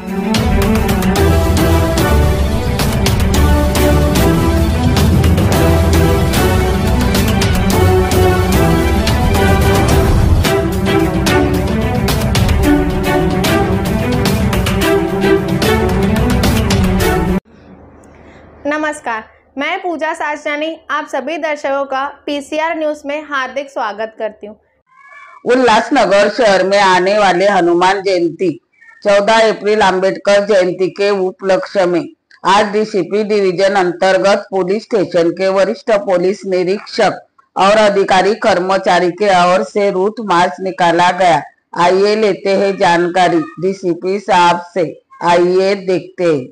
नमस्कार, मैं पूजा साजनानी आप सभी दर्शकों का पीसीआर न्यूज में हार्दिक स्वागत करती हूँ। उल्लासनगर शहर में आने वाले हनुमान जयंती 14 अप्रैल अंबेडकर जयंती के उपलक्ष्य में आज डीसीपी डिवीजन अंतर्गत पुलिस स्टेशन के वरिष्ठ पुलिस निरीक्षक और अधिकारी कर्मचारी के ओर से रूट मार्च निकाला गया। आइए लेते हैं जानकारी डीसीपी साहब से। आइए देखते हैं।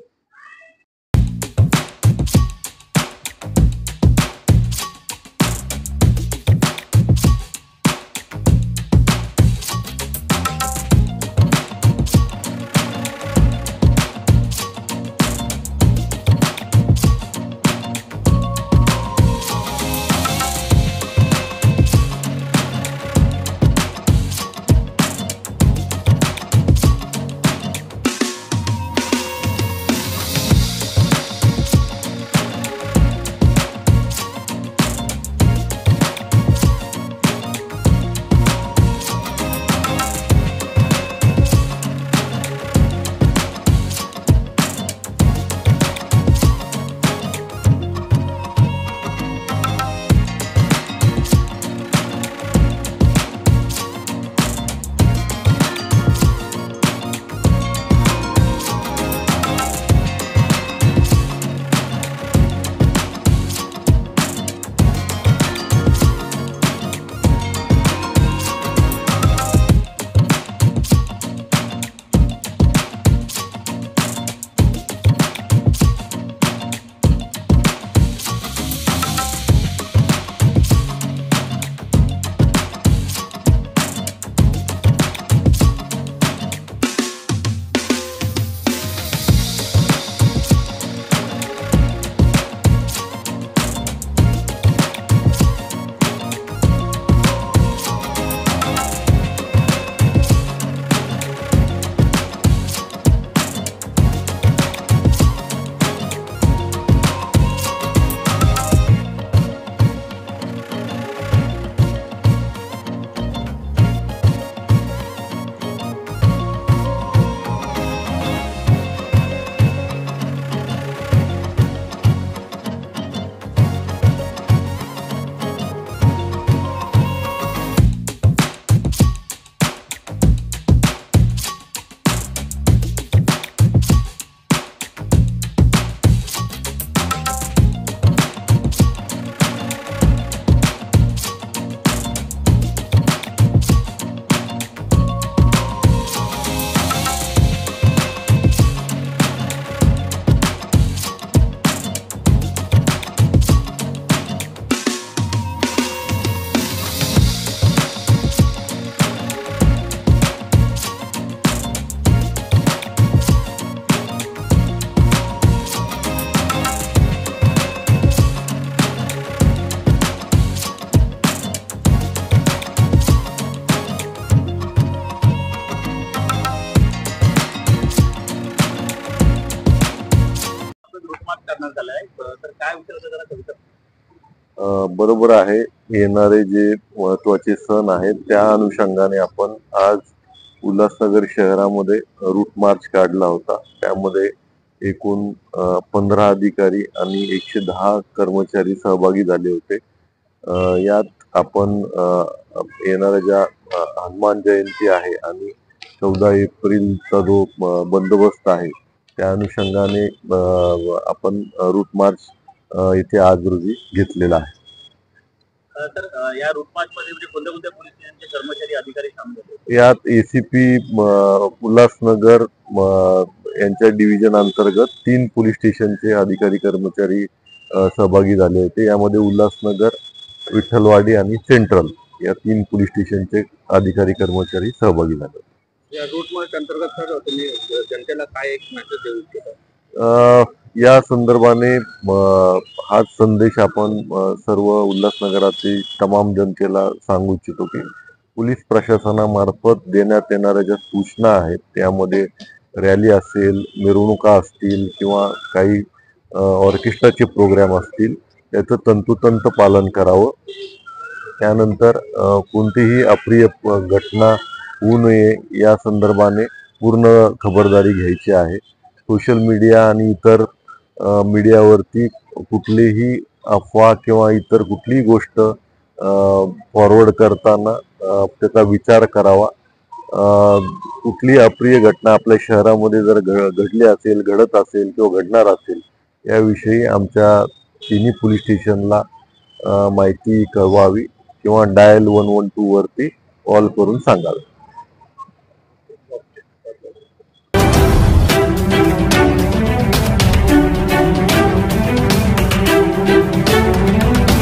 बरोबर आहे। येणारे जे महत्वाचे सण आहेत त्या अनुषंगाने आपण आज उल्हासनगर शहरामध्ये रूट मार्च काढला होता। त्यामध्ये एकूण 15 अधिकारी आणि 110 कर्मचारी सहभागी झाले होते। यात आपण येणाऱ्या ज्या हनुमान जयंती आहे आणि 14 एप्रिलचा जो बंदोबस्त आहे त्या अनुषंगाने आपण रूट मार्च इथे आज रोजी घेतलेला आहे। तर या रूट मार्च मध्ये म्हणजे कोणत्या पोलीस स्टेशनचे कर्मचारी अधिकारी सामील होते? यात एसीपी उल्हासनगर यांच्या डिव्हिजन अंतर्गत 3 पोलीस स्टेशनचे अधिकारी कर्मचारी सहभागी झाले होते। यामध्ये उल्हासनगर, विठ्ठलवाडी आणि सेंट्रल या 3 पोलीस स्टेशनचे अधिकारी कर्मचारी सहभागी झाले। या रूट मार्च अंतर्गत सर तुम्ही जनतेला काय एक मेसेज देऊ इच्छिता? या संदर्भाने हाच संदेश आपण सर्व उल्हासनगरातील तमाम जनतेला सांगू इच्छितो की पोलीस प्रशासनामार्फत देण्यात येणाऱ्या ज्या सूचना आहेत त्यामध्ये रॅली असेल, मिरवणुका असतील किंवा काही ऑर्केस्ट्राचे प्रोग्राम असतील त्याचं तंतोतंत पालन करावं. त्यानंतर कोणतीही अप्रिय घटना होऊ नये या संदर्भाने पूर्ण खबरदारी घ्यायची आहे. सोशल मीडिया आणि इतर मीडियावरती कुठलीही अफवा किंवा इतर कुठलीही गोष्ट फॉरवर्ड करताना त्याचा विचार करावा. कुठलीही अप्रिय घटना आपल्या शहरामध्ये जर घडली असेल, घडत असेल किंवा घडणार असेल याविषयी आमच्या तिन्ही पोलीस स्टेशनला माहिती कळवावी किंवा डायल 112 वरती कॉल करून सांगावे.